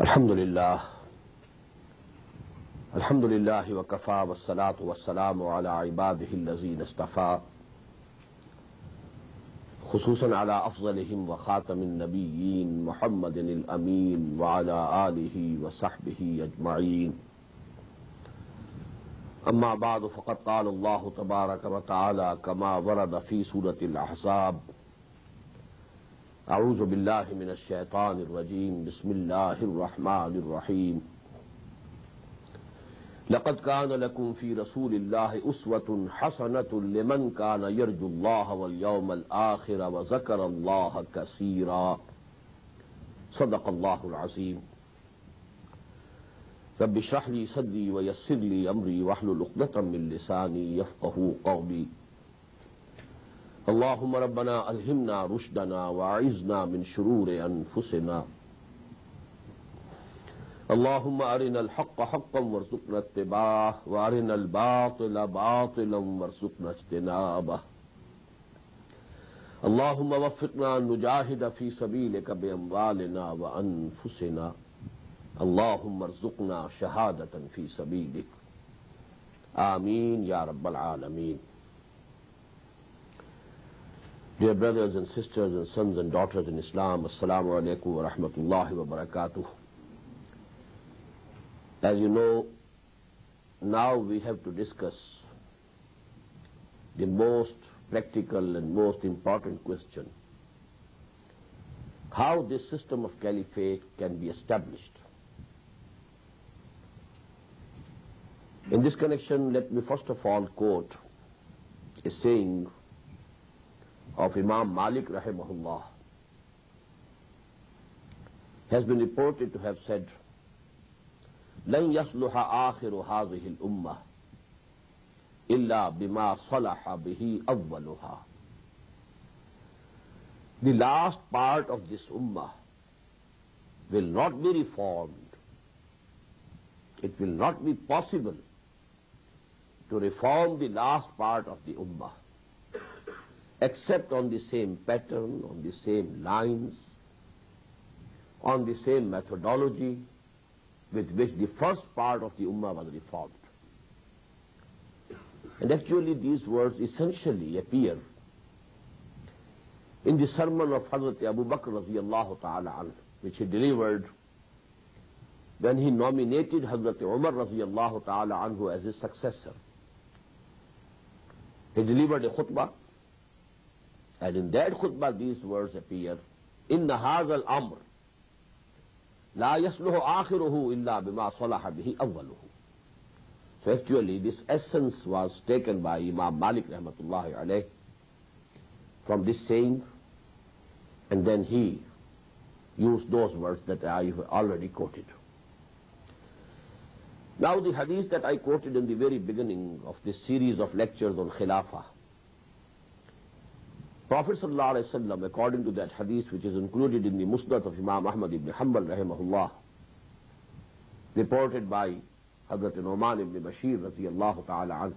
Alhamdulillah wa kafa wa salatu wa salamu ala ibadihi allazina istafa khususan ala afzalihim wa khatamin nabiyyin Muhammadin al-amin wa ala alihi wa sahbihi ajma'in. Amma ba'du faqad qala Allahu tabaraka wa ta'ala kama warada fi surati al-ahzab. أعوذ بالله من الشيطان الرجيم بسم الله الرحمن الرحيم لقد كان لكم في رسول الله أسوة حسنة لمن كان يرجو الله واليوم الآخر وذكر الله كثيرا صدق الله العظيم. رب اشرح لي صدري ويسر لي أمري واحلل عقدة من لساني يفقهوا قولي. اللهم ربنا ألهمنا رشدنا وأعذنا من شرور أنفسنا. اللهم أرنا الحق حقا وارزقنا اتباعه وأرنا الباطل باطلا وارزقنا اجتنابه. اللهم وفقنا أن نجاهد في سبيلك بأموالنا وأنفسنا. اللهم ارزقنا شهادة في سبيلك. آمين يا رب العالمين. Dear brothers and sisters and sons and daughters in Islam, Assalamu alaikum wa rahmatullahi wa barakatuh. As you know, now we have to discuss the most practical and most important question: how this system of caliphate can be established. In this connection, let me first of all quote a saying of Imam Malik rahimahullah. Has been reported to have said, لن يصلح آخر هذه الأمة إلا بما صلح به أولها. The last part of this ummah will not be reformed. It will not be possible to reform the last part of the ummah except on the same pattern, on the same lines, on the same methodology with which the first part of the ummah was reformed. And actually these words essentially appear in the sermon of Hazrat Abu Bakr radiyallahu ta'ala anhu, which he delivered when he nominated Hazrat Umar radiyallahu ta'ala anhu as his successor. He delivered a khutbah, and in that khutbah these words appear: Inna hazal amr la yasluhu akhiruhu illa bima salaha bihi awwaluhu. So actually this essence was taken by Imam Malik rahmatullahi alayh from this saying, and then he used those words that I have already quoted. Now the hadith that I quoted in the very beginning of this series of lectures on Khilafah, Prophet ﷺ, according to that hadith which is included in the Musnad of Imam Ahmed ibn Hanbal rahimahullah, reported by Hazrat Nu'man ibn Bashir radiyallahu ta'ala anhu,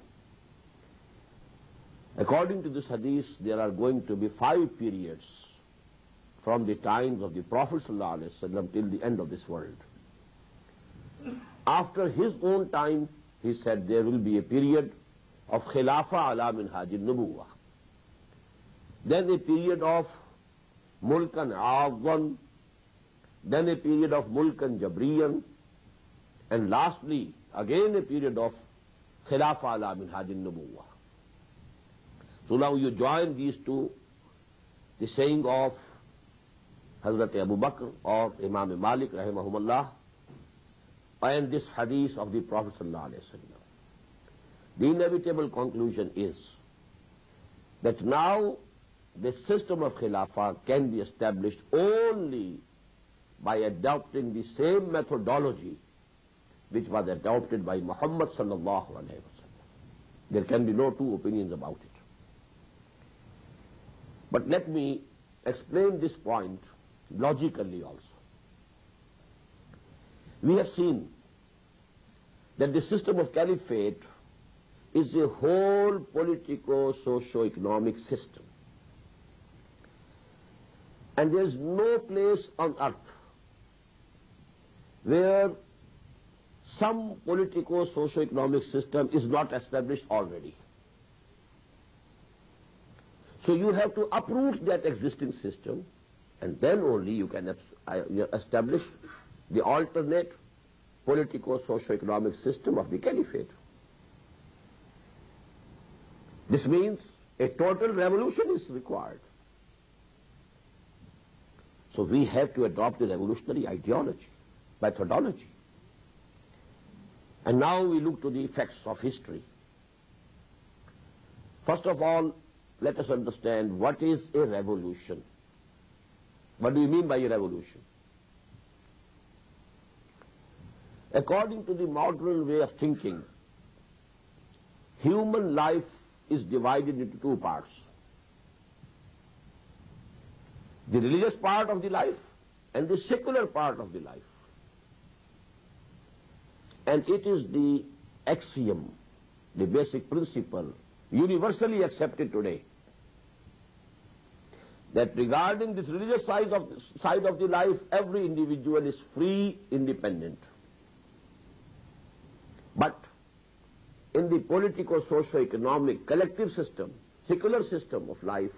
according to this hadith there are going to be 5 periods from the times of the Prophet ﷺ till the end of this world. After his own time, he said there will be a period of Khilafah ala minhaj al-nubuwah, then a period of mulkan aadwan, then a period of mulkan jabriyan, and lastly again a period of Khilafah ala minhaj al-nubuwah. So now you join these two, the saying of Hazrat Abu Bakr or Imam Malik rahimahumullah and this hadith of the Prophet sallallahu alaihi wasallam. The inevitable conclusion is that now the system of Khilafah can be established only by adopting the same methodology which was adopted by Muhammad sallallahu alaihi wasallam. There can be no two opinions about it. But let me explain this point logically also. We have seen that the system of caliphate is a whole politico-socio-economic system. And there is no place on earth where some politico-socio-economic system is not established already. So you have to uproot that existing system, and then only you can establish the alternate politico-socio-economic system of the caliphate. This means a total revolution is required. So we have to adopt a revolutionary ideology, methodology. And now we look to the effects of history. First of all, let us understand what is a revolution. What do you mean by a revolution? According to the modern way of thinking, human life is divided into two parts. The religious part of the life and the secular part of the life. And it is the axiom, the basic principle, universally accepted today, that regarding this religious side of the life, every individual is free, independent. But in the politico-socio-economic collective system, secular system of life,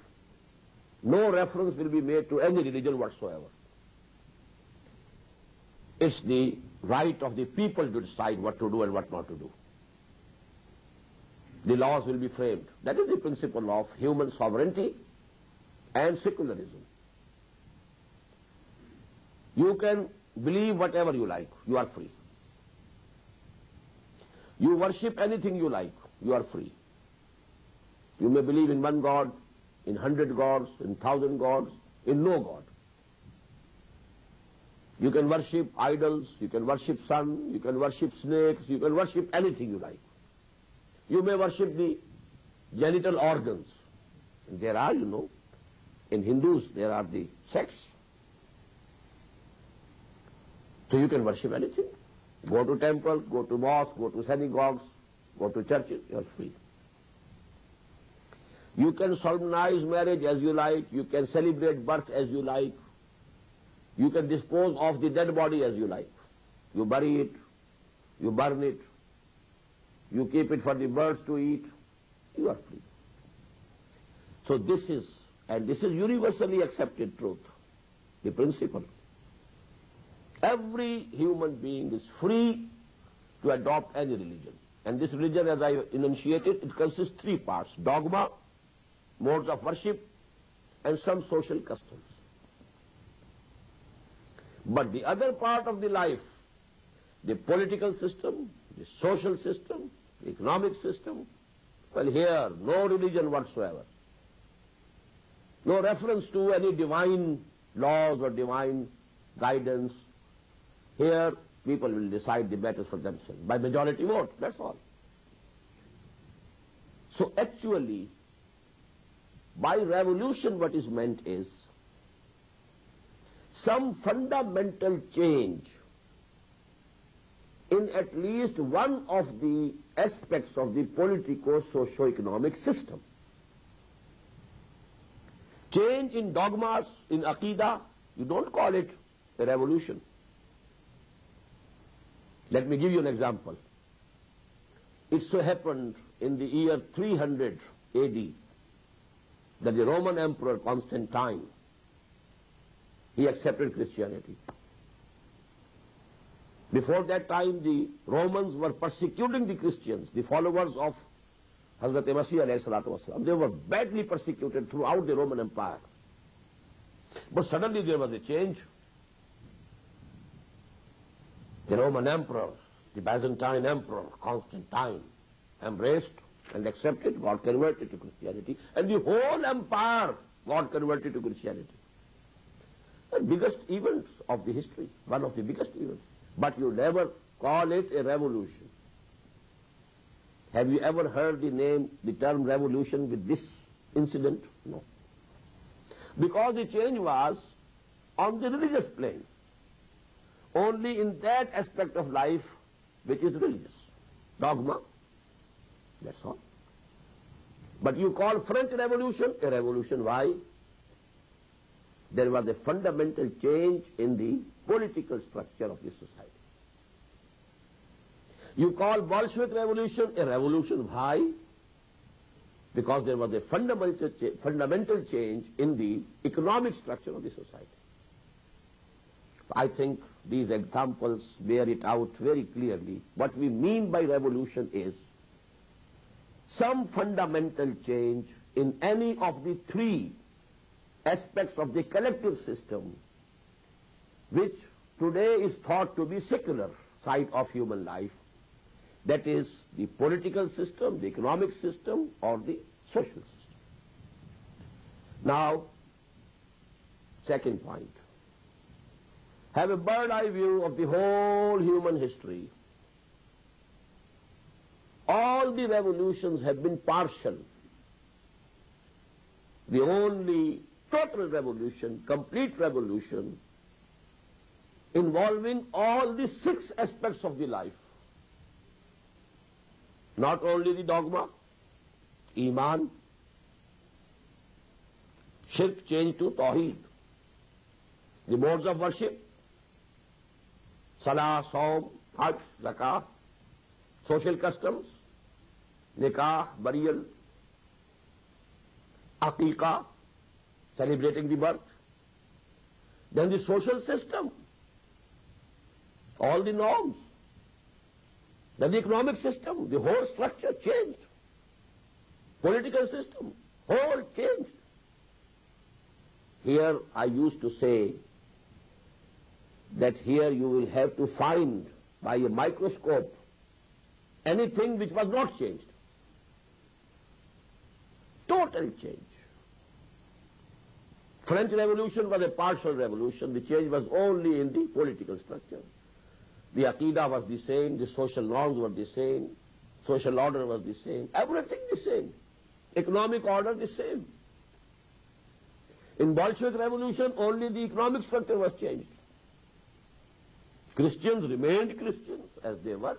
no reference will be made to any religion whatsoever. It's the right of the people to decide what to do and what not to do. The laws will be framed. That is the principle of human sovereignty and secularism. You can believe whatever you like, you are free. You worship anything you like, you are free. You may believe in one God, in 100 gods, in 1,000 gods, in no God. You can worship idols, you can worship sun, you can worship snakes, you can worship anything you like. You may worship the genital organs. And there are, in Hindus there are the sects. So you can worship anything. Go to temples, go to mosques, go to synagogues, go to churches, you are free. You can solemnize marriage as you like, you can celebrate birth as you like, you can dispose of the dead body as you like. You bury it, you burn it, you keep it for the birds to eat, you are free. So this is universally accepted truth, the principle. Every human being is free to adopt any religion. And this religion, as I enunciated, it consists of three parts: dogma, modes of worship, and some social customs. But the other part of the life, the political system, the social system, the economic system, well, here, no religion whatsoever. No reference to any divine laws or divine guidance. Here, people will decide the matters for themselves by majority vote, that's all. So actually, by revolution what is meant is some fundamental change in at least one of the aspects of the politico-socio-economic system. Change in dogmas, in aqidah, you don't call it a revolution. Let me give you an example. It so happened in the year 300 AD that the Roman Emperor Constantine, he accepted Christianity. Before that time, the Romans were persecuting the Christians, the followers of Hazrat Masih alayhi salatu wasalam. They were badly persecuted throughout the Roman Empire. But suddenly there was a change. The Roman Emperor, the Byzantine Emperor, Constantine, embraced and accepted, got converted to Christianity, and the whole empire got converted to Christianity. The biggest events of the history, one of the biggest events. But you never call it a revolution. Have you ever heard the term revolution with this incident? No. Because the change was on the religious plane. Only in that aspect of life which is religious. Dogma. That's all. But you call French Revolution a revolution. Why? There was a fundamental change in the political structure of this society. You call Bolshevik revolution a revolution. Why? Because there was a fundamental change in the economic structure of the society. I think these examples bear it out very clearly. What we mean by revolution is some fundamental change in any of the three aspects of the collective system, which today is thought to be secular side of human life. That is the political system, the economic system, or the social system. Now, second point. Have a bird's-eye view of the whole human history. All the revolutions have been partial. The only total revolution, complete revolution, involving all the six aspects of the life. Not only the dogma, Iman, Shirk changed to Tawheed, the modes of worship, Salah, Saum, Hajj, Zakah, social customs, Nikah, burial, Aqiqah, celebrating the birth. Then the social system, all the norms. Then the economic system, the whole structure changed. Political system, whole changed. Here I used to say that here you will have to find by a microscope anything which was not changed. Total change. French Revolution was a partial revolution. The change was only in the political structure. The Aqidah was the same, the social norms were the same, social order was the same, everything the same, economic order the same. In Bolshevik Revolution, only the economic structure was changed. Christians remained Christians as they were.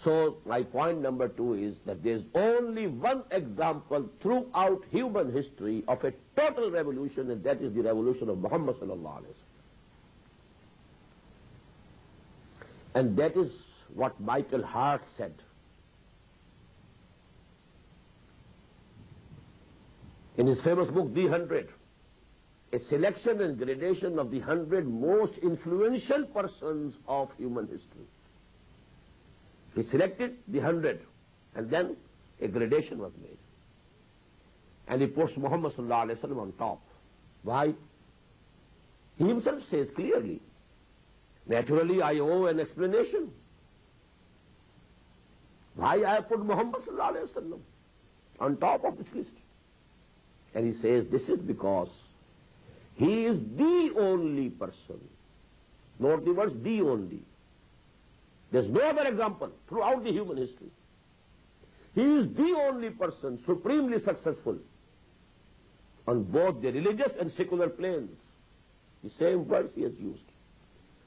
So my point number 2 is that there is only one example throughout human history of a total revolution, and that is the revolution of Muhammad sallallahu alaihi wasallam. And that is what Michael Hart said. In his famous book, The 100, a selection and gradation of the 100 most influential persons of human history. He selected the 100, and then a gradation was made. And he puts Muhammad sallallahu alaihi wasallam on top. Why? He himself says clearly, naturally I owe an explanation. Why I have put Muhammad sallallahu alaihi wasallam on top of this list? And he says this is because he is the only person. Note the words, the only. There's no other example throughout the human history. He is the only person supremely successful on both the religious and secular planes. The same words he has used,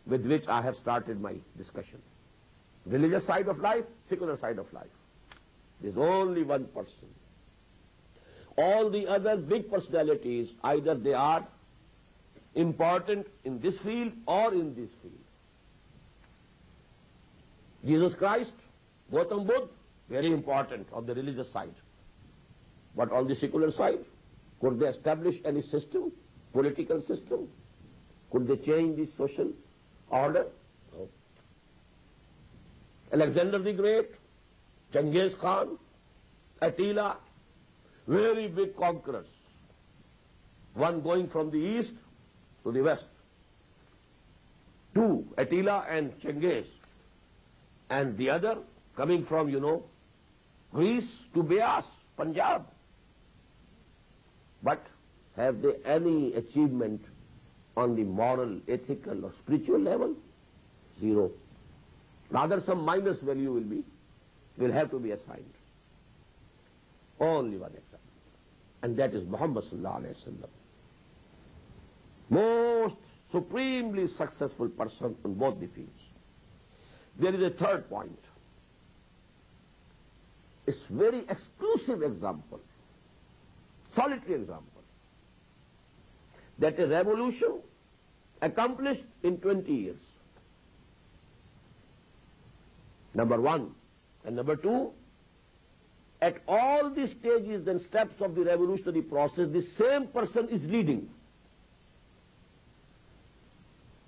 with which I have started my discussion. Religious side of life, secular side of life. There's only one person. All the other big personalities, either they are important in this field or in this field. Jesus Christ, Gautam Buddha, very important on the religious side. But on the secular side, could they establish any system, political system? Could they change the social order? No. Alexander the Great, Genghis Khan, Attila, very big conquerors. One going from the east to the west. Two, Attila and Genghis. And the other coming from, Greece to Beas, Punjab. But have they any achievement on the moral, ethical, or spiritual level? Zero. Rather, some minus value will have to be assigned. Only one example. And that is Muhammad sallallahu alaihi wasallam. Most supremely successful person on both the fields. There is a third point. It's very exclusive example, solitary example, that a revolution accomplished in 20 years Number one. And number two, at all the stages and steps of the revolutionary process, the same person is leading.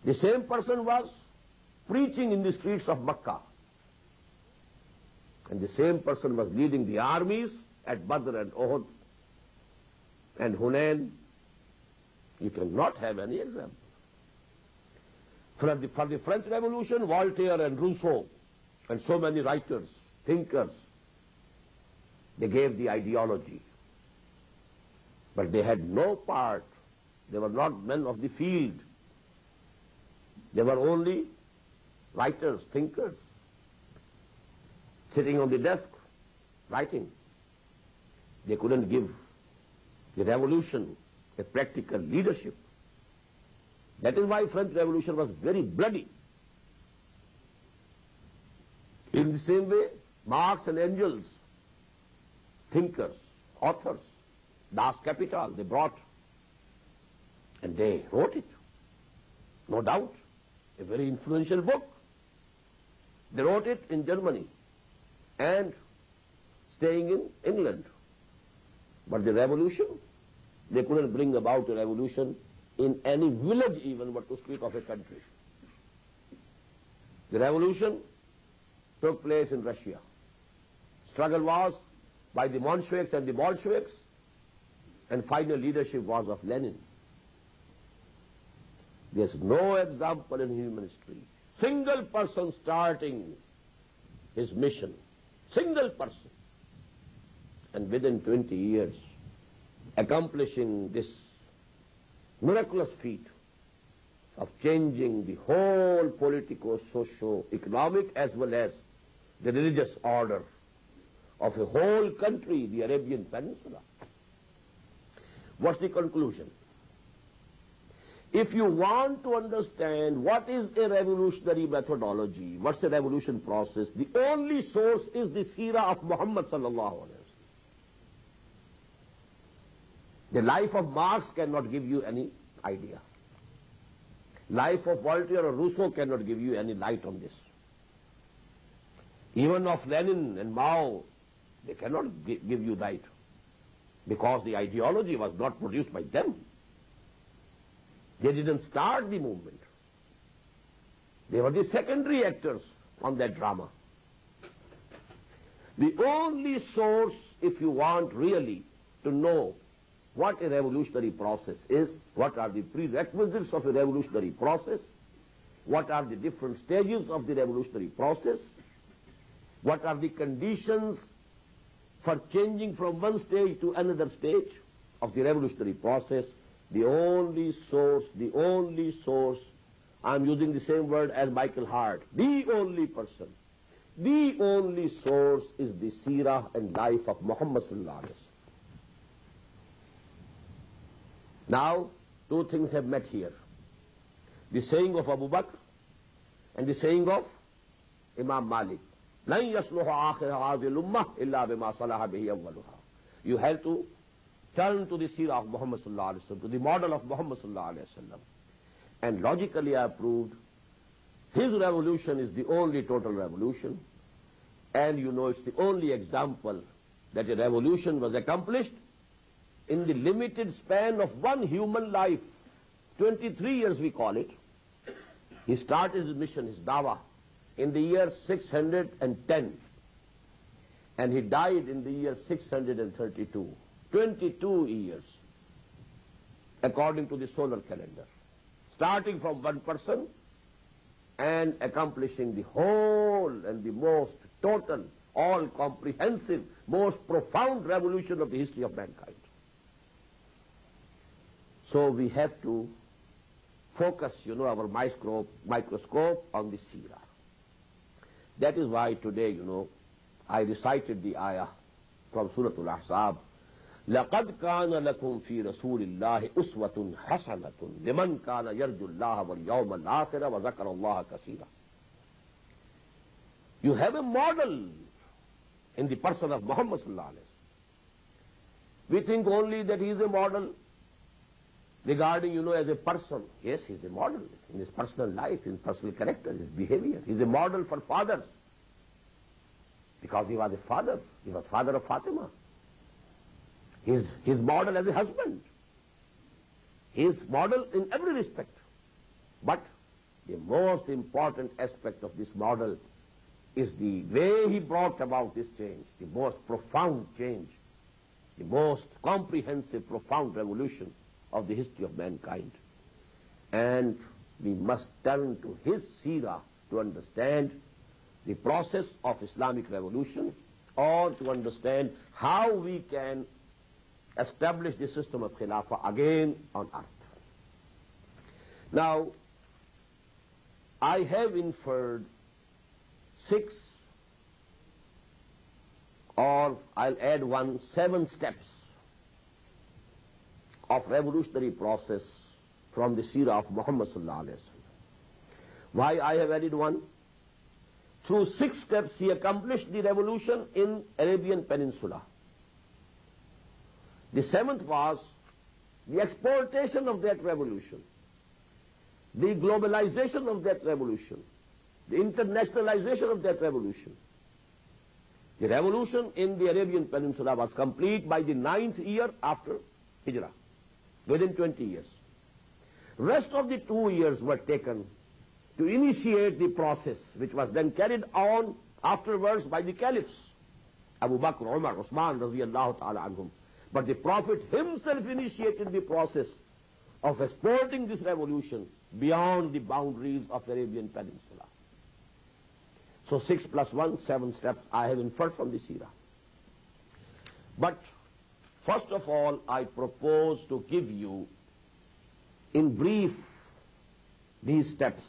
The same person was preaching in the streets of Makkah. And the same person was leading the armies at Badr and Uhud and Hunain. You cannot have any example. For the French Revolution, Voltaire and Rousseau and so many writers, thinkers, they gave the ideology. But they had no part. They were not men of the field. They were only writers, thinkers, sitting on the desk, writing. They couldn't give the revolution a practical leadership. That is why French Revolution was very bloody. In the same way, Marx and Engels, thinkers, authors, Das Kapital, they brought and they wrote it. No doubt, a very influential book. They wrote it in Germany and staying in England. But the revolution, they couldn't bring about a revolution in any village even, but to speak of a country. The revolution took place in Russia. Struggle was by the Mensheviks and the Bolsheviks, and final leadership was of Lenin. There's no example in human history. Single person starting his mission. Single person. And within 20 years, accomplishing this miraculous feat of changing the whole political, socio-economic, as well as the religious order of a whole country, the Arabian Peninsula. What's the conclusion? If you want to understand what is a revolutionary methodology, what's a revolution process, the only source is the seerah of Muhammad sallallahu alaihi wasallam. The life of Marx cannot give you any idea. Life of Voltaire or Rousseau cannot give you any light on this. Even of Lenin and Mao, they cannot give you light, because the ideology was not produced by them. They didn't start the movement. They were the secondary actors on that drama. The only source, if you want really to know what a revolutionary process is, what are the prerequisites of a revolutionary process, what are the different stages of the revolutionary process, what are the conditions for changing from one stage to another stage of the revolutionary process, the only source, I'm using the same word as Michael Hart, the only person, the only source is the seerah and life of Muhammad sallallahu alaihi wasallam. Now, two things have met here. The saying of Abu Bakr and the saying of Imam Malik. لَن يَصْلُحَ آخِرَ هَذِهِ الْأُمَّةِ إِلَّا بِمَا صَلَحَ بِهِ أَوَّلُهَا. You have to turn to the seerah of Muhammad sallallahu alaihi wasallam, to the model of Muhammad sallallahu alaihi wasallam. And logically I have proved his revolution is the only total revolution, and you know it's the only example that a revolution was accomplished in the limited span of one human life. 23 years we call it. He started his mission, his dawah, in the year 610, and he died in the year 632. 22 years, according to the solar calendar. Starting from one person and accomplishing the whole and the most total, all-comprehensive, most profound revolution of the history of mankind. So we have to focus, our microscope on the seerah. That is why today, I recited the ayah from Surah Al-Ahzab. لَقَدْ كَانَ لَكُمْ فِي رَسُولِ اللَّهِ أُسْوَةٌ حَسَنَةٌ لِمَنْ كَانَ يَرْجُو اللَّهَ وَالْيَوْمَ الْآخِرَ وَذَكَرَ اللَّهَ كَثِيرًا. You have a model in the person of Muhammad sallallahu alaihi wasallam. We think only that he is a model regarding, as a person. Yes, he is a model in his personal life, in personal character, his behavior. He is a model for fathers. because he was a father. He was father of Fatima. His model as a husband. His model in every respect. But the most important aspect of this model is the way he brought about this change, the most profound change, the most comprehensive, profound revolution of the history of mankind. And we must turn to his seerah to understand the process of Islamic revolution, or to understand how we can establish the system of Khilafah again on earth. Now, I have inferred 6, or I'll add 7 steps of revolutionary process from the seerah of Muhammad sallallahu alaihi wasallam. Why I have added 1? Through 6 steps he accomplished the revolution in Arabian Peninsula. The 7th was the exportation of that revolution, the globalization of that revolution, the internationalization of that revolution. The revolution in the Arabian Peninsula was complete by the 9th year after Hijrah, within 20 years. Rest of the 2 years were taken to initiate the process, which was then carried on afterwards by the caliphs, Abu Bakr, Umar, Uthman, radiyallahu ta'ala anhum. But the Prophet himself initiated the process of exporting this revolution beyond the boundaries of Arabian Peninsula. So 6 + 1, 7 steps I have inferred from the seerah. But first of all, I propose to give you in brief these steps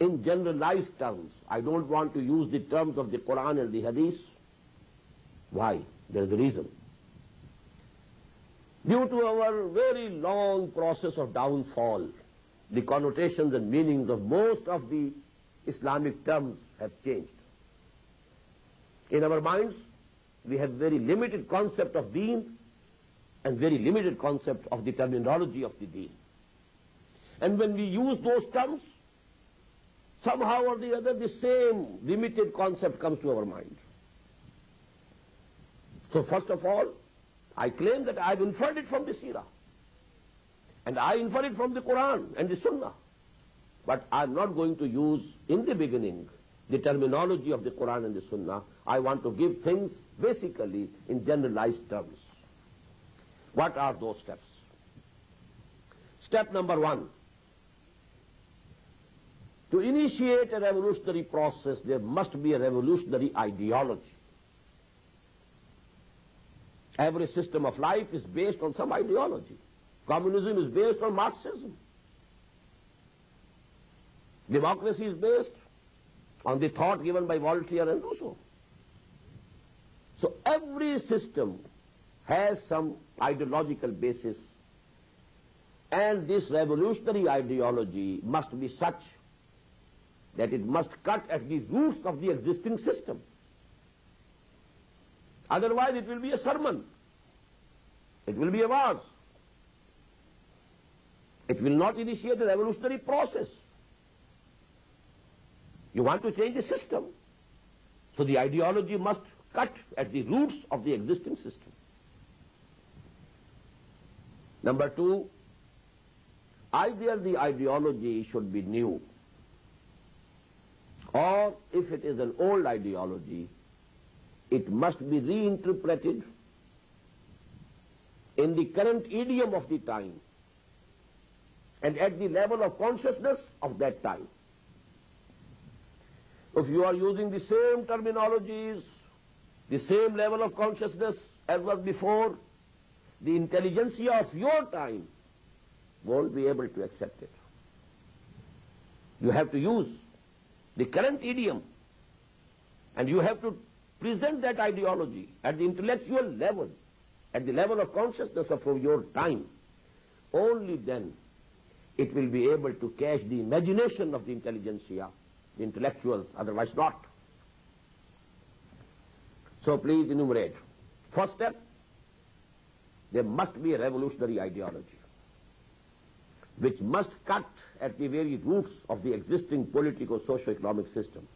in generalized terms. I don't want to use the terms of the Quran and the Hadith. Why? There is a reason. Due to our very long process of downfall, the connotations and meanings of most of the Islamic terms have changed. In our minds, we have very limited concept of deen and very limited concept of the terminology of the deen. And when we use those terms, somehow or the other, the same limited concept comes to our mind. So first of all, I claim that I've inferred it from the seerah. And I infer it from the Quran and the Sunnah. But I'm not going to use, in the beginning, the terminology of the Quran and the Sunnah. I want to give things basically in generalized terms. What are those steps? Step number 1. To initiate a revolutionary process, there must be a revolutionary ideology. Every system of life is based on some ideology. Communism is based on Marxism. Democracy is based on the thought given by Voltaire and Rousseau. So every system has some ideological basis, and this revolutionary ideology must be such that it must cut at the roots of the existing system. Otherwise it will be a sermon. It will be a vase. It will not initiate a revolutionary process. You want to change the system, so the ideology must cut at the roots of the existing system. Number 2, either the ideology should be new, or if it is an old ideology, it must be reinterpreted in the current idiom of the time and at the level of consciousness of that time. If you are using the same terminologies, the same level of consciousness as was before, the intelligentsia of your time won't be able to accept it. You have to use the current idiom, and you have to present that ideology at the intellectual level, at the level of consciousness of your time. Only then it will be able to catch the imagination of the intelligentsia, the intellectuals, otherwise not. So please enumerate. First step, there must be a revolutionary ideology which must cut at the very roots of the existing politico-socio-economic system.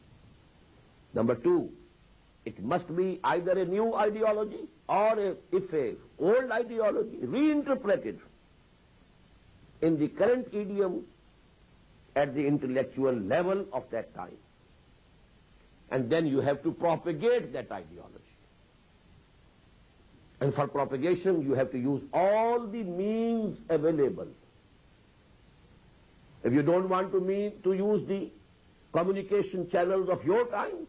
Number 2, it must be either a new ideology or if a old ideology reinterpreted in the current idiom at the intellectual level of that time. And then you have to propagate that ideology. And for propagation, you have to use all the means available. If you don't want to use the communication channels of your time,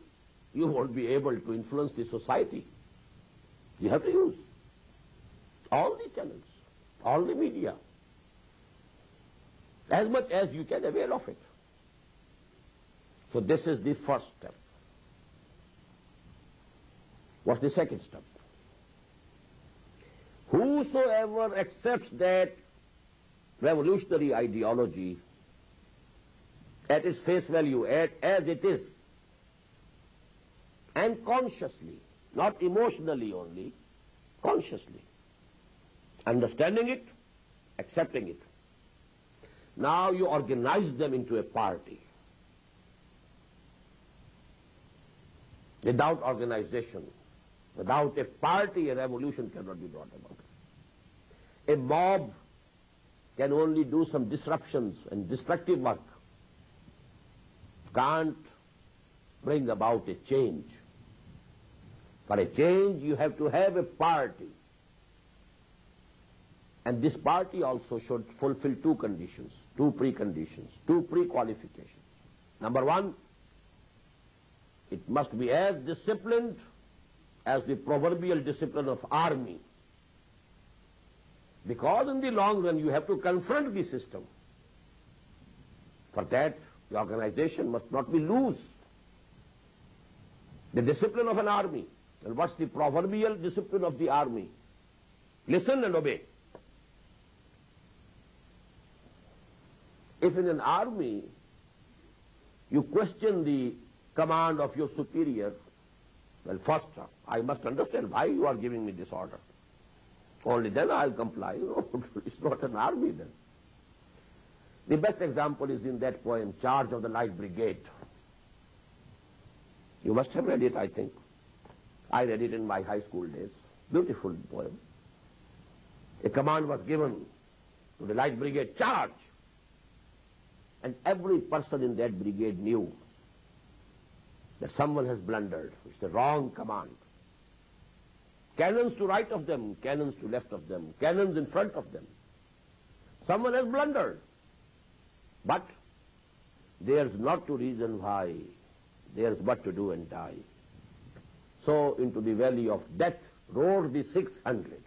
you won't be able to influence the society. You have to use all the channels, all the media, as much as you can avail of it. So this is the first step. What's the second step? Whosoever accepts that revolutionary ideology at its face value, as it is, and consciously, not emotionally only, consciously, understanding it, accepting it. Now you organize them into a party. Without organization, without a party, a revolution cannot be brought about. A mob can only do some disruptions and destructive work. Can't bring about a change. For a change, you have to have a party. And this party also should fulfill two conditions, two preconditions, two pre-qualifications. Number one, it must be as disciplined as the proverbial discipline of army. Because in the long run, you have to confront the system. For that, the organization must not be loose. The discipline of an army. And what's the proverbial discipline of the army? Listen and obey. If in an army you question the command of your superior, well, first I must understand why you are giving me this order. Only then I'll comply. It's not an army then. The best example is in that poem, Charge of the Light Brigade. You must have read it, I think. I read it in my high school days. Beautiful poem. A command was given to the Light Brigade, charge! And every person in that brigade knew that someone has blundered. It's the wrong command. Cannons to right of them, cannons to left of them, cannons in front of them. Someone has blundered. But there's not to reason why. There's but to do and die. So into the valley of death roared the 600.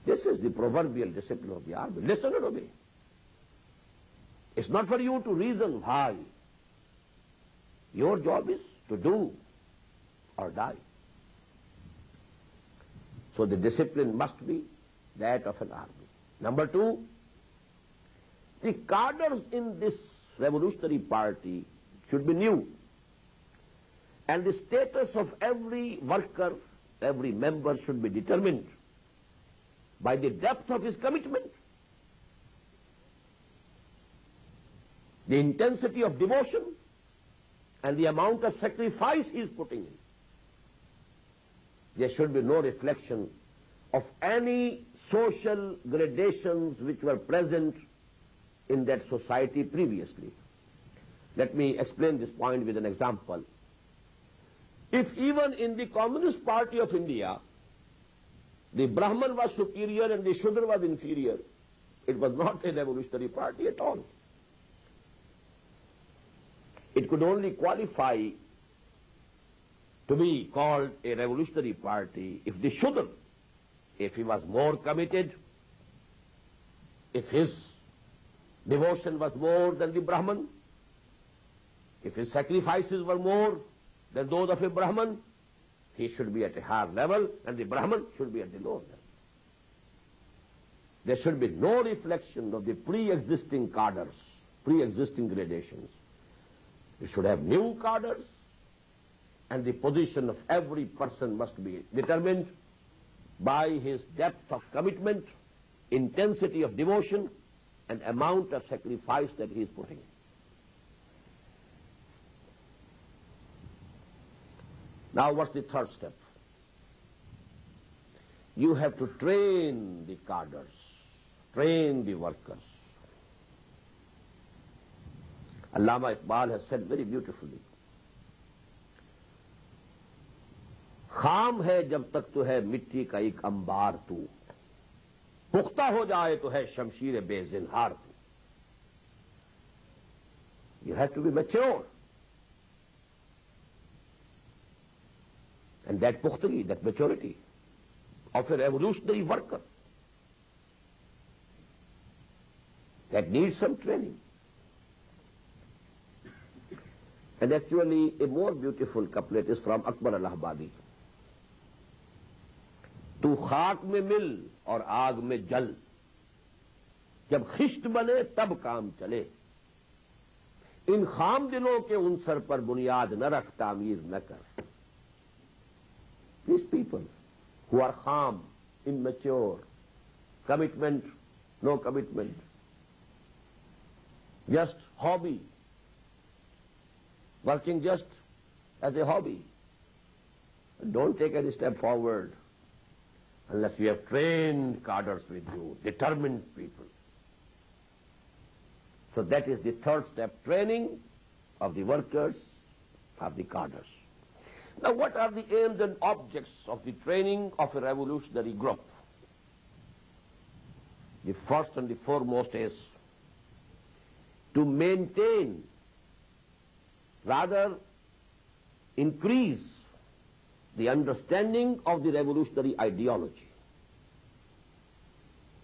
This is the proverbial discipline of the army. Listen and obey. It's not for you to reason why. Your job is to do or die. So the discipline must be that of an army. Number two, the cadres in this revolutionary party should be new. And the status of every worker, every member should be determined by the depth of his commitment, the intensity of devotion, and the amount of sacrifice he is putting in. There should be no reflection of any social gradations which were present in that society previously. Let me explain this point with an example. If even in the Communist Party of India, the Brahman was superior and the Shudra was inferior, it was not a revolutionary party at all. It could only qualify to be called a revolutionary party if the Shudra, if he was more committed, if his devotion was more than the Brahman, if his sacrifices were more than those of a Brahman, he should be at a higher level and the Brahman should be at the lower level. There should be no reflection of the pre-existing cadres, pre-existing gradations. We should have new cadres, and the position of every person must be determined by his depth of commitment, intensity of devotion, and amount of sacrifice that he is putting in. Now what's the third step? You have to train the cadres, train the workers. Allama Iqbal has said very beautifully, खाम है जब तक तो है मिट्टी का एक अंबार तू, पुख्ता हो जाए तो है शमशीर बेजिनहार तू. You have to be mature. And that pukhtagi, that maturity of a revolutionary worker, that needs some training. And actually a more beautiful couplet is from Akbar al-Ahbadi. तू खाक में मिल और आग में जल, जब खिश्त बने तब काम चले, इन खाम दिलों के उनसर पर बुनियाद न रख, तामीर न कर. These people who are kham, immature, commitment, no commitment, just hobby, working just as a hobby, don't take any step forward unless you have trained cadres with you, determined people. So that is the third step, training of the workers, of the cadres. Now what are the aims and objects of the training of a revolutionary group? The first and the foremost is to maintain, rather increase the understanding of the revolutionary ideology.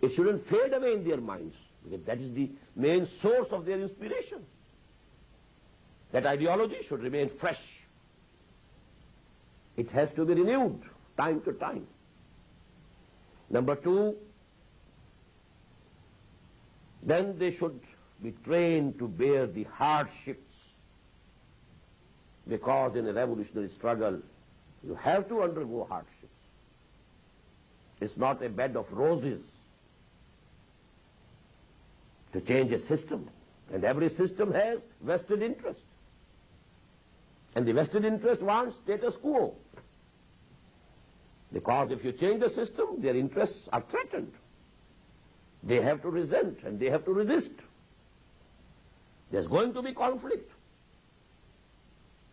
It shouldn't fade away in their minds, because that is the main source of their inspiration. That ideology should remain fresh. It has to be renewed time to time. Number two, then they should be trained to bear the hardships, because in a revolutionary struggle you have to undergo hardships. It's not a bed of roses to change a system, and every system has vested interest. And the vested interest wants status quo, because if you change the system, their interests are threatened. They have to resent and they have to resist. There's going to be conflict.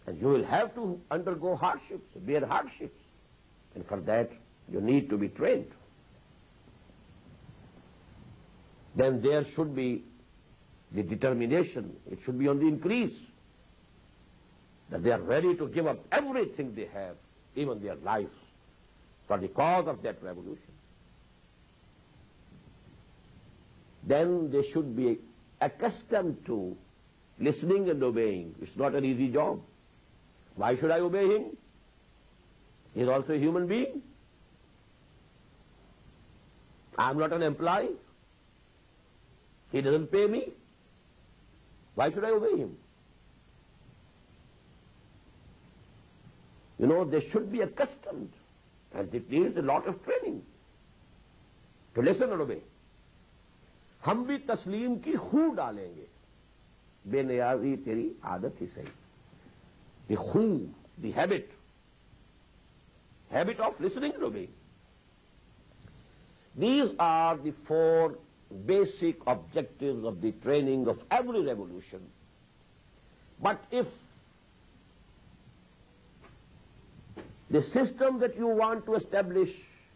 And you will have to undergo hardships, bear hardships. And for that, you need to be trained. Then there should be the determination. It should be on the increase, that they are ready to give up everything they have, even their lives, for the cause of that revolution. Then they should be accustomed to listening and obeying. It's not an easy job. Why should I obey him? He is also a human being. I am not an employee. He doesn't pay me. Why should I obey him? You know, they should be accustomed, and it needs a lot of training to listen and obey. हम भी तस्लीम की खू डालेंगे, बेनियाजी तेरी आदत ही सही. The khoo, the habit of listening and obeying. These are the four basic objectives of the training of every revolution. But if the system that you want to establish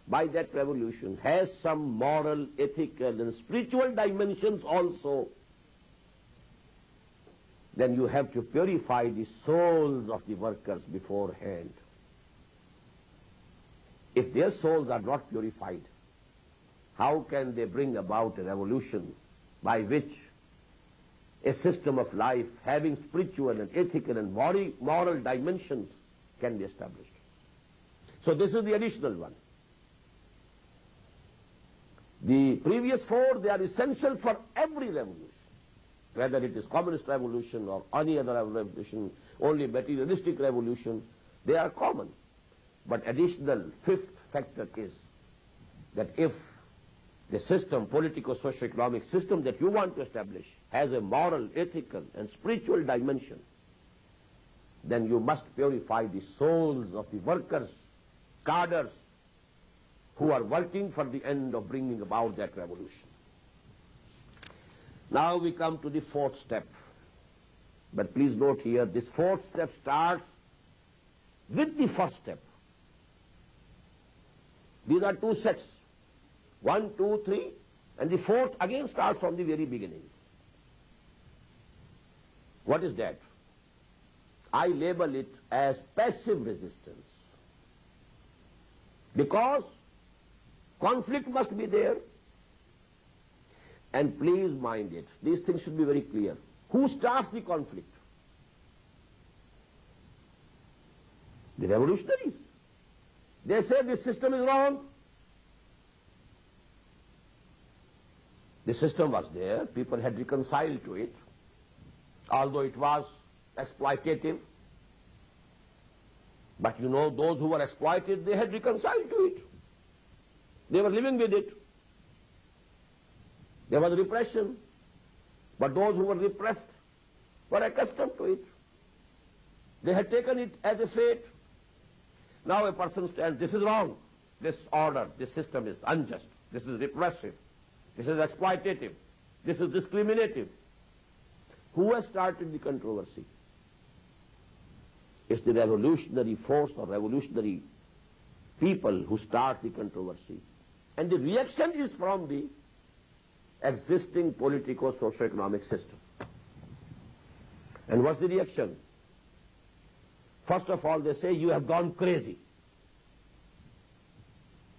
by that revolution has some moral, ethical, and spiritual dimensions also, then you have to purify the souls of the workers beforehand. If their souls are not purified, how can they bring about a revolution by which a system of life having spiritual and ethical and moral dimensions can be established? So this is the additional one. The previous four, they are essential for every revolution. Whether it is communist revolution or any other revolution, only materialistic revolution, they are common. But additional fifth factor is that if the system, politico-socio-economic system that you want to establish has a moral, ethical, and spiritual dimension, then you must purify the souls of the workers, cadres, who are working for the end of bringing about that revolution. Now we come to the fourth step. But please note here, this fourth step starts with the first step. These are two sets. 1, 2, 3, and the fourth again starts from the very beginning. What is that? I label it as passive resistance. Because conflict must be there. And please mind it, these things should be very clear. Who starts the conflict? The revolutionaries. They say this system is wrong. The system was there, people had reconciled to it, although it was exploitative. But you know, those who were exploited, they had reconciled to it. They were living with it. There was repression, but those who were repressed were accustomed to it. They had taken it as a fate. Now a person stands, this is wrong. This order, this system is unjust. This is repressive. This is exploitative. This is discriminative. Who has started the controversy? It's the revolutionary force or revolutionary people who start the controversy. And the reaction is from the existing politico-socio-economic system. And what's the reaction? First of all, they say, you have gone crazy.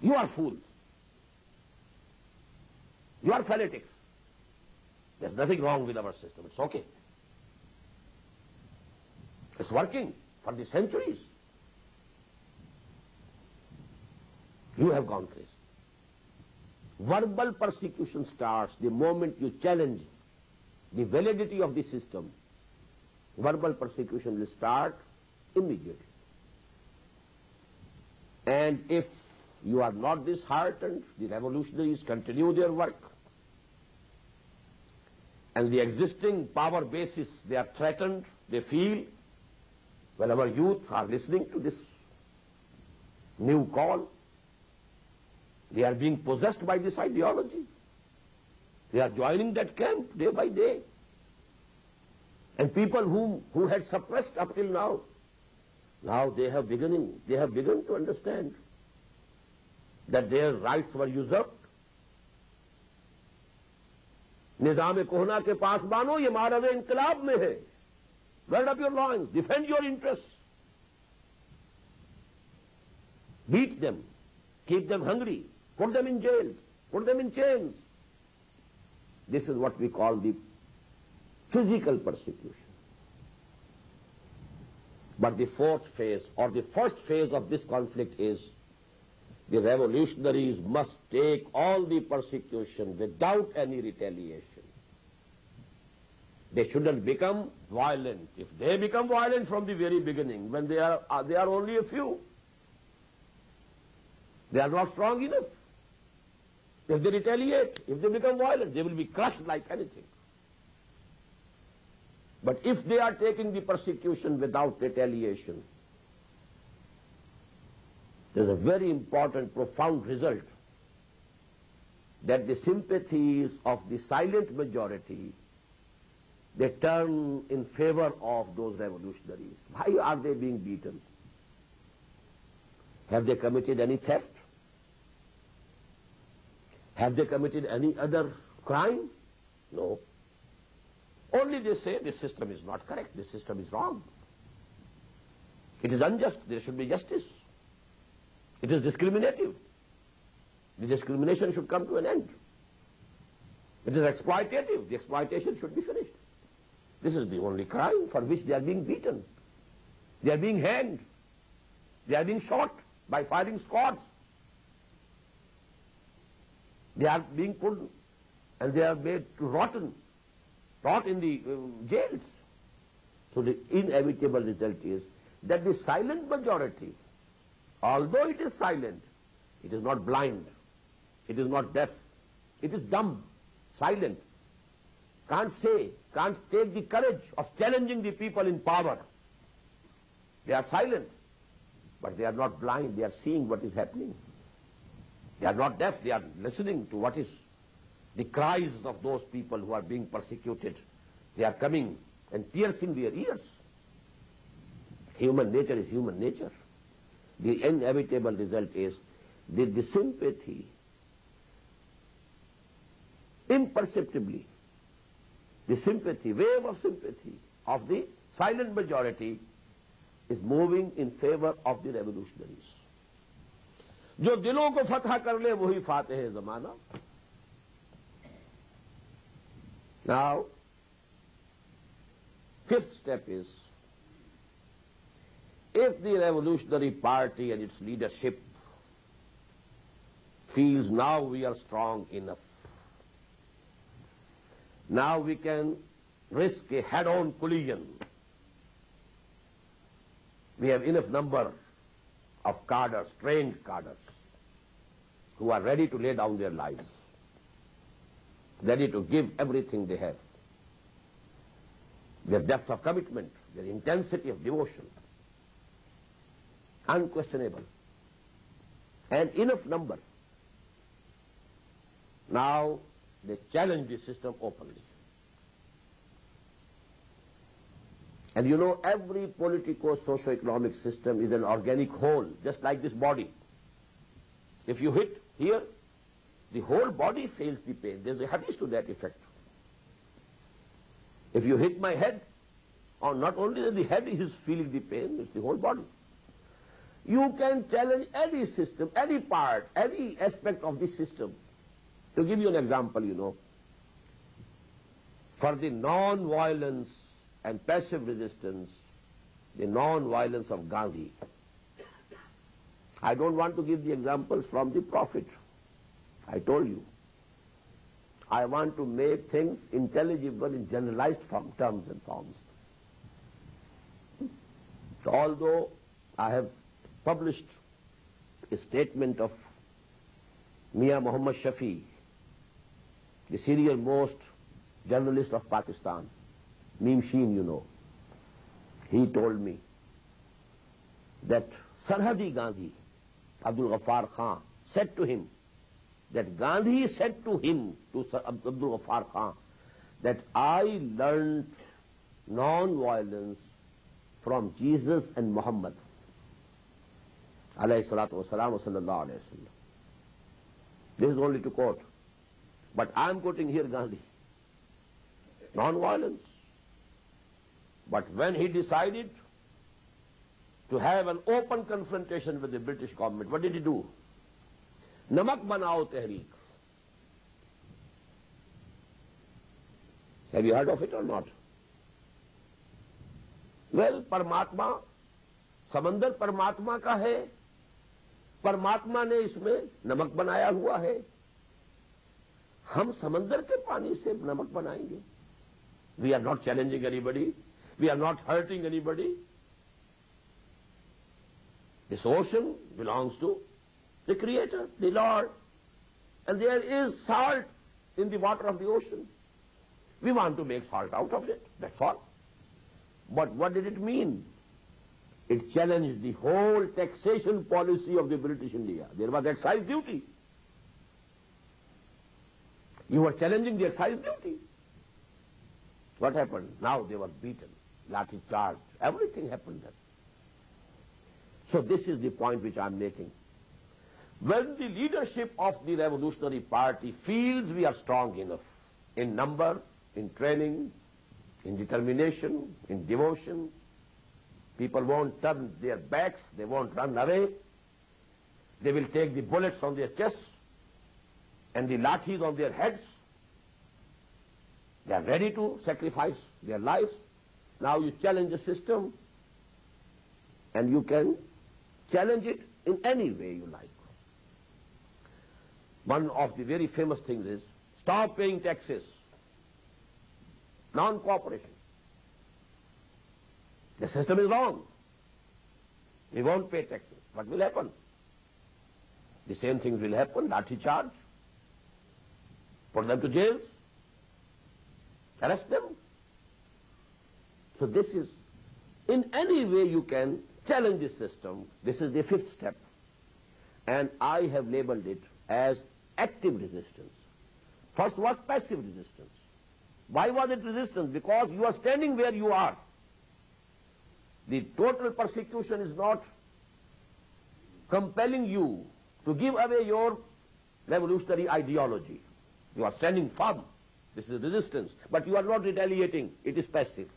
You are fools. You are fanatics. There's nothing wrong with our system. It's okay. It's working for the centuries. You have gone crazy. Verbal persecution starts the moment you challenge the validity of the system. Verbal persecution will start immediately. And if you are not disheartened, the revolutionaries continue their work. And the existing power bases, they are threatened, they feel, well, our youth are listening to this new call. They are being possessed by this ideology. They are joining that camp day by day. And people who had suppressed up till now they have begun to understand that their rights were usurped. निजाम कोहना के पास मानो ये मारज़ इंकलाब में है. Gird up your loins, defend your interests. Beat them, keep them hungry, put them in jails, put them in chains. This is what we call the physical persecution. But the fourth phase, or the first phase of this conflict is the revolutionaries must take all the persecution without any retaliation. They shouldn't become violent. If they become violent from the very beginning, when they are only a few, they are not strong enough. If they retaliate, if they become violent, they will be crushed like anything. But if they are taking the persecution without retaliation, there's a very important, profound result, that the sympathies of the silent majority, they turn in favor of those revolutionaries. Why are they being beaten? Have they committed any theft? Have they committed any other crime? No. Only they say this system is not correct, this system is wrong. It is unjust, there should be justice. It is discriminative. The discrimination should come to an end. It is exploitative. The exploitation should be finished. This is the only crime for which they are being beaten. They are being hanged. They are being shot by firing squads. They are being put and they are made to rot in the jails. So the inevitable result is that the silent majority, although it is silent, it is not blind, it is not deaf, it is dumb, silent, can't say, can't take the courage of challenging the people in power. They are silent, but they are not blind. They are seeing what is happening. They are not deaf. They are listening to what is the cries of those people who are being persecuted. They are coming and piercing their ears. Human nature is human nature. The inevitable result is the sympathy, imperceptibly, the sympathy, wave of sympathy of the silent majority is moving in favor of the revolutionaries. जो दिलों को फतह कर ले वही फातेह है जमाना. Now, fifth step is, if the revolutionary party and its leadership feels now we are strong enough, now we can risk a head-on collision. We have enough number of cadres, trained cadres, who are ready to lay down their lives, ready to give everything they have, their depth of commitment, their intensity of devotion, unquestionable, and enough number. Now they challenge the system openly. And you know, every politico-socio-economic system is an organic whole, just like this body. If you hit here, the whole body feels the pain. There's a hadith to that effect. If you hit my head, or not only the head is feeling the pain, it's the whole body. You can challenge any system, any part, any aspect of the system. To give you an example, you know, for the non-violence and passive resistance, the non-violence of Gandhi. I don't want to give the examples from the Prophet. I told you. I want to make things intelligible in generalized terms and forms. So although I have published a statement of Mia Muhammad Shafi, the serial most journalist of Pakistan, Meem Sheen, you know, he told me that Sarhadi Gandhi, Abdul Ghaffar Khan, said to him, that Gandhi said to him, to Abdul Ghaffar Khan, that I learned non-violence from Jesus and Muhammad, alayhi salatu wasalam wa sallallahu alayhi wa sallam. This is only to quote. But I am quoting here Gandhi. Non-violence. But when he decided to have an open confrontation with the British government, what did he do? Namak banao tehreek. Have you heard of it or not? Well, Paramatma, समंदर परमात्मा का है, परमात्मा ने इसमें नमक बनाया हुआ है, हम समंदर के पानी से नमक बनाएंगे. We are not challenging anybody. We are not hurting anybody. This ocean belongs to the Creator, the Lord. And there is salt in the water of the ocean. We want to make salt out of it, that's all. But what did it mean? It challenged the whole taxation policy of the British India. There was excise duty. You were challenging the excise duty. What happened? Now they were beaten, lathi charged, everything happened then. So this is the point which I am making. When the leadership of the revolutionary party feels we are strong enough in number, in training, in determination, in devotion, people won't turn their backs, they won't run away, they will take the bullets on their chests and the lathis on their heads. They are ready to sacrifice their lives. Now you challenge the system, and you can challenge it in any way you like. One of the very famous things is, stop paying taxes, non-cooperation. The system is wrong. We won't pay taxes. What will happen? The same things will happen, lathi charge, put them to jails, arrest them. So this is, in any way you can challenge this system. This is the fifth step. And I have labeled it as active resistance. First was passive resistance. Why was it resistance? Because you are standing where you are. The total persecution is not compelling you to give away your revolutionary ideology. You are standing firm. This is resistance. But you are not retaliating. It is passive.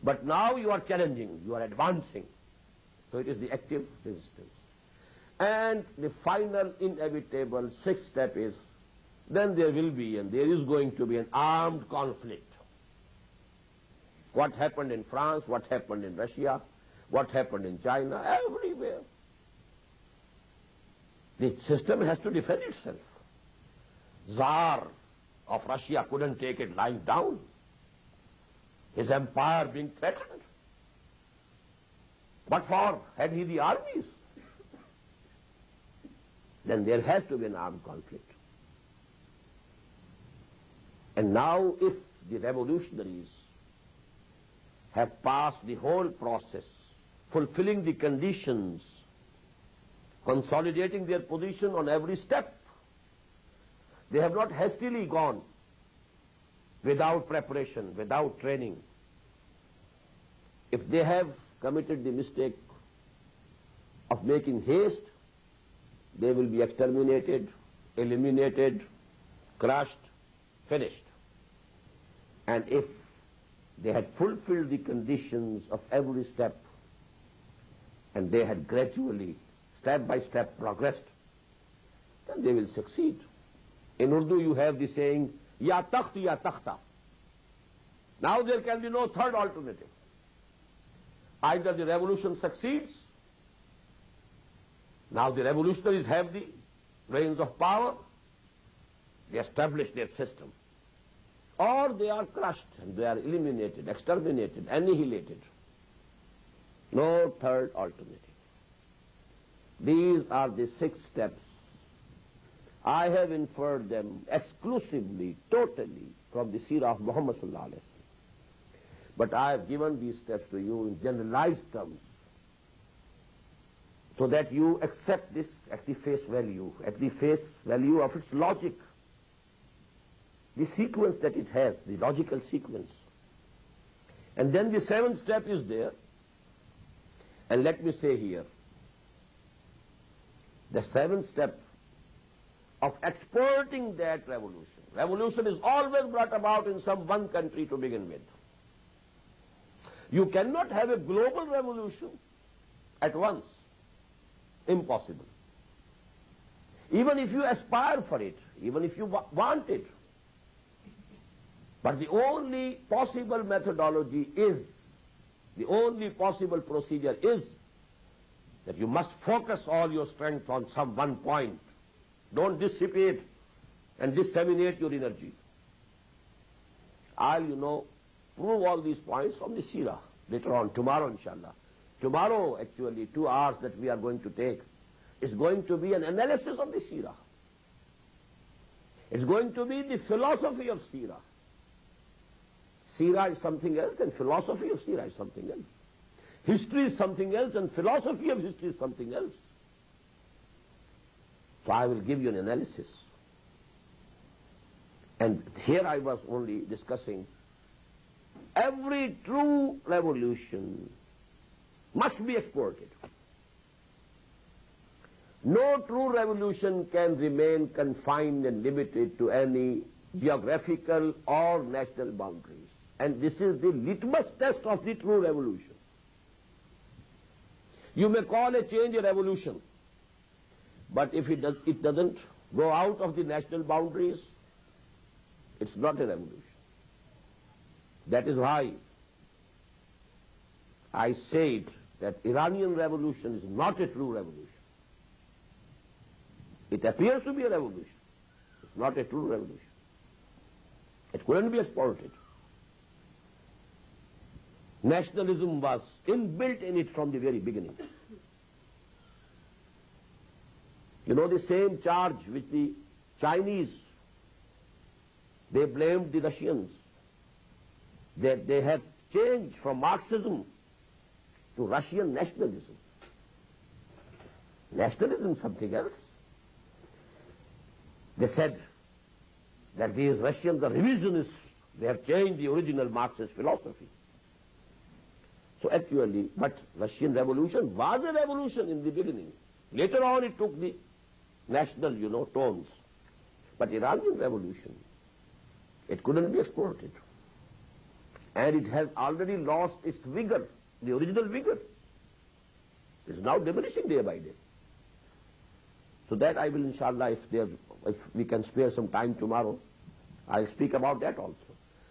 But now you are challenging. You are advancing. So it is the active resistance. And the final inevitable sixth step is, then there will be and there is going to be an armed conflict. What happened in France, what happened in Russia, what happened in China, everywhere. The system has to defend itself. Tsar of Russia couldn't take it lying down. His empire being threatened. What for? Had he the armies? Then there has to be an armed conflict. And now if the revolutionaries have passed the whole process, fulfilling the conditions, consolidating their position on every step, they have not hastily gone without preparation, without training. If they have committed the mistake of making haste, they will be exterminated, eliminated, crushed, finished. And if they had fulfilled the conditions of every step, and they had gradually, step by step, progressed, then they will succeed. In Urdu you have the saying, Ya takht ya takhta. Now there can be no third alternative. Either the revolution succeeds, now the revolutionaries have the reins of power, they establish their system, or they are crushed and they are eliminated, exterminated, annihilated. No third alternative. These are the 6 steps. I have inferred them exclusively, totally from the seerah of Muhammad sallallahu alaihi wasallam. But I have given these steps to you in generalized terms, so that you accept this at the face value of its logic, the sequence that it has, the logical sequence. And then the 7th step is there. And let me say here, the 7th step of exporting that revolution. Revolution is always brought about in some one country to begin with. You cannot have a global revolution at once. Impossible. Even if you aspire for it, even if you want it. But the only possible methodology is, the only possible procedure is that you must focus all your strength on some one point. Don't dissipate and disseminate your energy. I'll, prove all these points from the seerah later on, tomorrow inshallah. Tomorrow, actually, 2 hours that we are going to take is going to be an analysis of the seerah. It's going to be the philosophy of seerah. Seerah is something else and philosophy of seerah is something else. History is something else and philosophy of history is something else. So I will give you an analysis. And here I was only discussing every true revolution must be exported. No true revolution can remain confined and limited to any geographical or national boundaries. And this is the litmus test of the true revolution. You may call a change a revolution, but if it doesn't go out of the national boundaries, it's not a revolution. That is why I said that Iranian revolution is not a true revolution. It appears to be a revolution. It's not a true revolution. It couldn't be exported. Nationalism was inbuilt in it from the very beginning. The same charge which the Chinese, they blamed the Russians, that they have changed from Marxism to Russian nationalism. Nationalism is something else. They said that these Russians are revisionists. They have changed the original Marxist philosophy. So actually, but Russian Revolution was a revolution in the beginning. Later on it took the national, tones. But Iranian Revolution, it couldn't be exploited. And it has already lost its vigor, the original vigor. It is now diminishing day by day. So that I will, inshallah, if we can spare some time tomorrow, I'll speak about that also.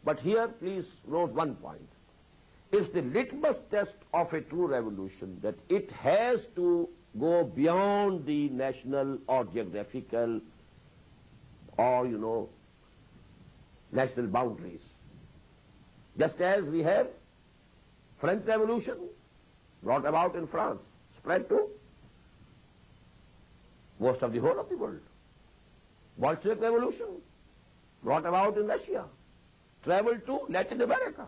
But here, please note one point. It's the litmus test of a true revolution that it has to go beyond the national or geographical or, national boundaries. Just as we have French Revolution brought about in France, spread to most of the whole of the world. Bolshevik Revolution brought about in Russia, traveled to Latin America.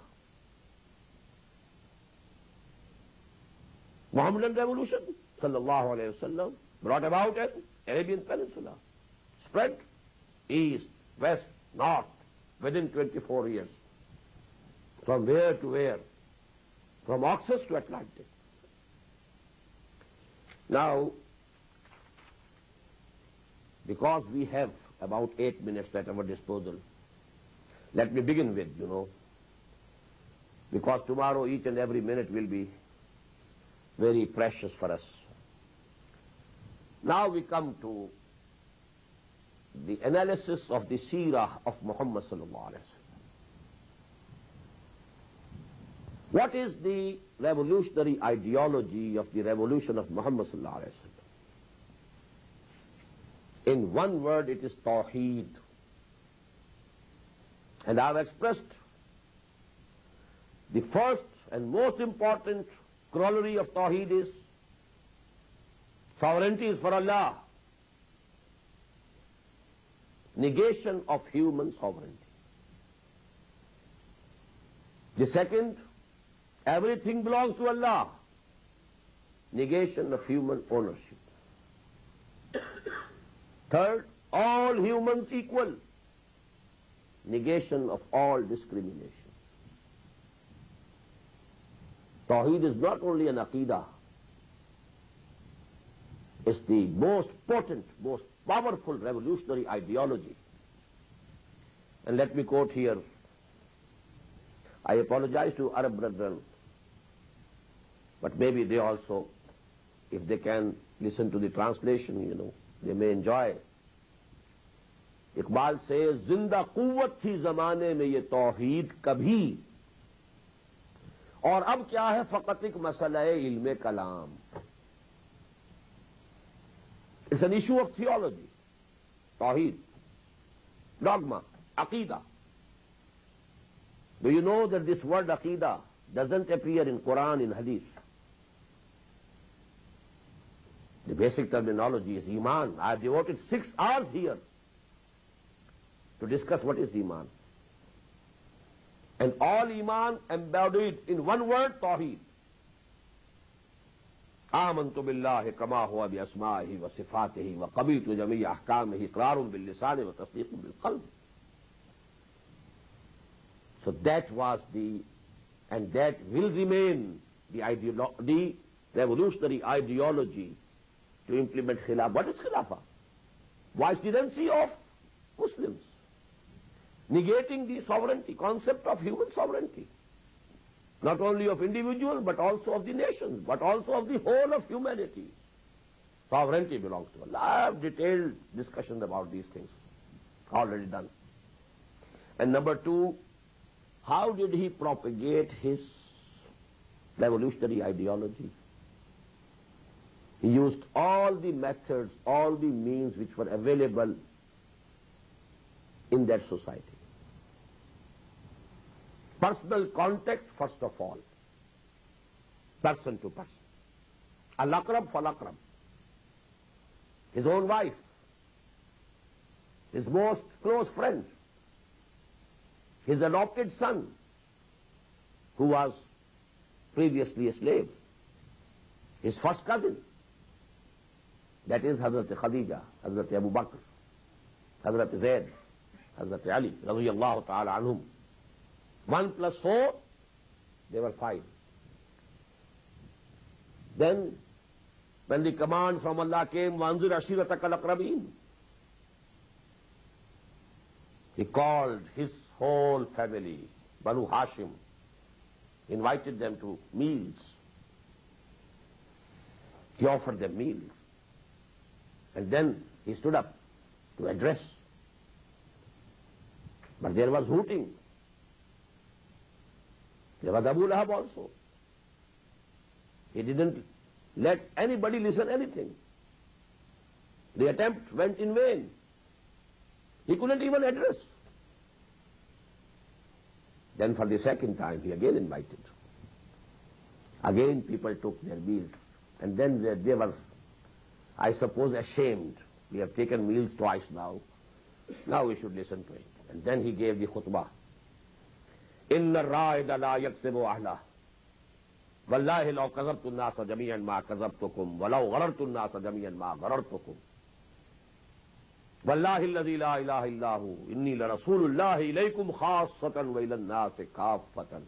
Mohammedan Revolution, sallallahu alayhi wasallam, brought about in Arabian Peninsula, spread east, west, north, within 24 years. From where to where? From Oxus to Atlantic. Now, because we have about 8 minutes at our disposal, let me begin with, because tomorrow each and every minute will be very precious for us. Now we come to the analysis of the seerah of Muhammad sallallahu alaihi wasallam. What is the revolutionary ideology of the revolution of Muhammad sallallahu alaihi wasallam? In one word, it is Tawheed. And I have expressed the first and most important corollary of Tawheed is sovereignty is for Allah. Negation of human sovereignty. The second, everything belongs to Allah. Negation of human ownership. Third, all humans equal. Negation of all discrimination. Tawheed is not only an aqidah, it's the most potent, most powerful revolutionary ideology. And let me quote here, I apologize to Arab brethren, but maybe they also, if they can listen to the translation, they may enjoy. Iqbal says, Zinda quwwat thi zamane mein ye tawheed kabhi. और अब क्या है फकत एक मसला है इल्म कलाम. It's an issue of theology, tawheed, dogma, aqidah. Do you know that this word aqidah doesn't appear in Quran, in Hadith? The basic terminology is iman. I have devoted 6 hours here to discuss what is iman. And all iman embodied in one word, tawheed. आमन्तु बिल्लाहि कमा हुवा बिअस्माइहि व सिफातिहि व क़बीलतु जमीअ अहकामिहि इक़रारुन बिल्लिसानि व तस्दीक़ुन बिलक़ल्ब. So that was and that will remain the revolutionary ideology to implement Khilafah. What is Khilafah? Vicegerency of Muslims. Negating the sovereignty, concept of human sovereignty. Not only of individual, but also of the nations, but also of the whole of humanity. Sovereignty belongs to Allah. I have detailed discussions about these things, already done. And number 2, how did he propagate his revolutionary ideology? He used all the methods, all the means which were available in that society. Personal contact, first of all. Person to person. Al-Aqrab fal-Aqrab. His own wife. His most close friend. His adopted son, who was previously a slave. his first cousin. That is Hazrat Khadija, Hazrat Abu Bakr, Hazrat Zayd, Hazrat Ali, radiyallahu ta'ala anhum. 1 plus 4, they were 5. Then, when the command from Allah came, وَأَنذِرْ عَشِيرَتَكَ الْأَقْرَبِينَ, he called his whole family, Banu Hashim, invited them to meals. He offered them meals. And then he stood up to address. But there was hooting. There was Abu Lahab also. He didn't let anybody listen anything. The attempt went in vain. He couldn't even address. Then for the second time he again invited. Again people took their meals. And then they were, I suppose, ashamed. We have taken meals twice now. Now we should listen to it. And then he gave the khutbah. إِنَّ الرَّائِدَ لَا يَكْسِبُ أَهْلَهُ وَاللَّهِ لَوْ كَذَبْتُ النَّاسَ جَمِيعًا مَا كَذَبْتُكُمْ وَلَوْ غَرَرْتُ النَّاسَ جَمِيعًا مَا غَرَرْتُكُمْ وَاللَّهِ الَّذِي لَا إِلَهَ إِلَّا هُوَ إِنِّي لَرَسُولُ اللَّهِ إِلَيْكُمْ خَاصَّةً وَإِلَى النَّاسِ كَافَّةً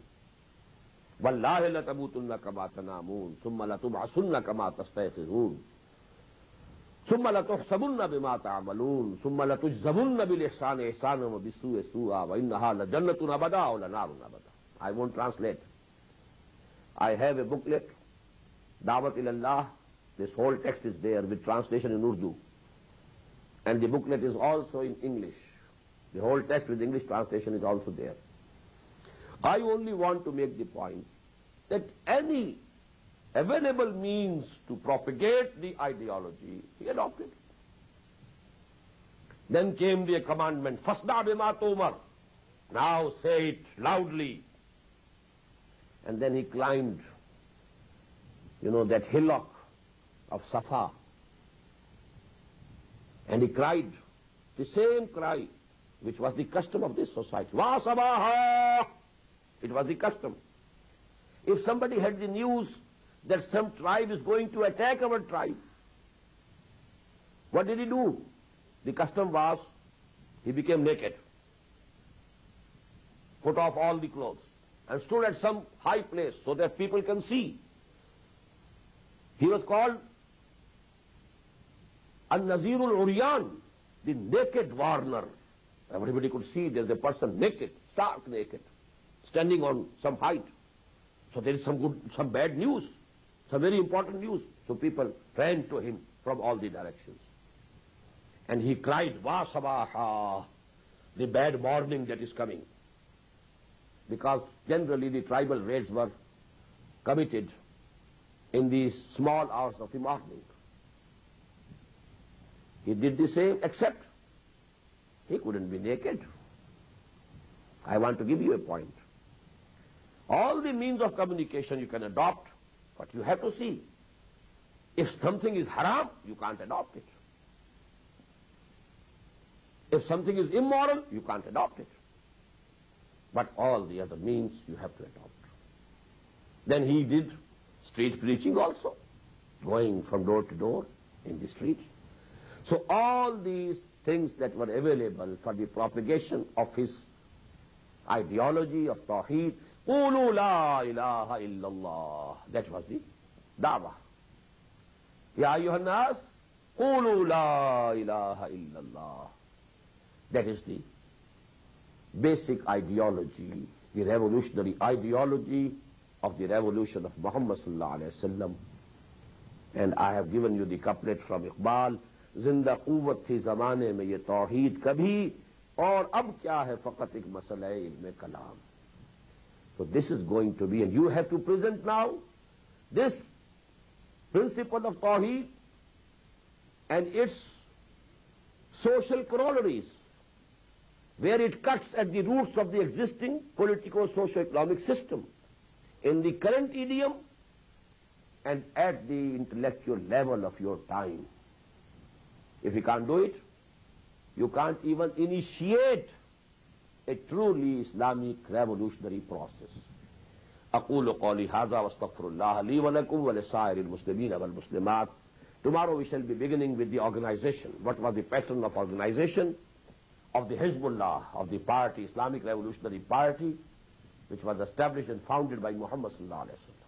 وَاللَّهِ لَتَمُوتُنَّ كَمَا تَنَامُونَ ثُمَّ لَتُبْعَثُنَّ كَمَا تَسْتَيْقِظُونَ ثُمَّ لَتُحْسَبُنَّ بِمَا تَعْمَلُونَ ثُمَّ لَتُجْزَوُنَّ بِالْإِحْسَانِ إِحْسَانًا وَبِالسُّوءِ سُوءًا وَإِنَّهَا لَجَنَّةٌ أَبَدًا وَلَنَارٌ أَبَدًا. I won't translate. I have a booklet, Dawat ilallah. This whole text is there with translation in Urdu. And the booklet is also in English. The whole text with English translation is also there. I only want to make the point that any available means to propagate the ideology, he adopted. Then came the commandment, Fasda bima tu'mar. Now say it loudly. And then he climbed, that hillock of Safa. And he cried the same cry which was the custom of this society. Wa sabaha! It was the custom. If somebody had the news that some tribe is going to attack our tribe, what did he do? The custom was, he became naked, put off all the clothes, and stood at some high place so that people can see. He was called An-Nazirul Uryan, the naked warner. Everybody could see there's a person naked, stark naked, standing on some height. So there is some bad news, some very important news. So people ran to him from all the directions. And he cried, Wa sabaha, the bad morning that is coming. Because generally the tribal raids were committed in the small hours of the morning. He did the same, except he couldn't be naked. I want to give you a point. All the means of communication you can adopt, but you have to see. If something is haram, you can't adopt it. If something is immoral, you can't adopt it. But all the other means you have to adopt. Then he did street preaching also, going from door to door in the streets. So all these things that were available for the propagation of his ideology of Tawheed, قُولُوا لَا إِلَهَ إِلَّا اللَّهِ, that was the da'wah. يَا أَيُّهَا النَّاسِ قُولُوا لَا إِلَهَ إِلَّا اللَّهِ. That is the basic ideology, the revolutionary ideology of the revolution of Muhammad sallallahu alayhi wa sallam. And I have given you the couplet from Iqbal, Zinda quwwat thi zamane mein ye tawheed kabhi, aur ab kya hai faqat ek masala hai ilm kalam. So this is going to be, and you have to present now this principle of tawheed and its social corollaries, where it cuts at the roots of the existing politico-socio-economic system in the current idiom and at the intellectual level of your time. If you can't do it, you can't even initiate a truly Islamic revolutionary process. أقول قولي هذا واستغفر الله لي ولكم ولسائر المسلمين والمسلمات. Tomorrow we shall be beginning with the organization. What was the pattern of organization of the Hizbullah, of the party, Islamic Revolutionary Party, which was established and founded by Muhammad sallallahu alaihi wasallam.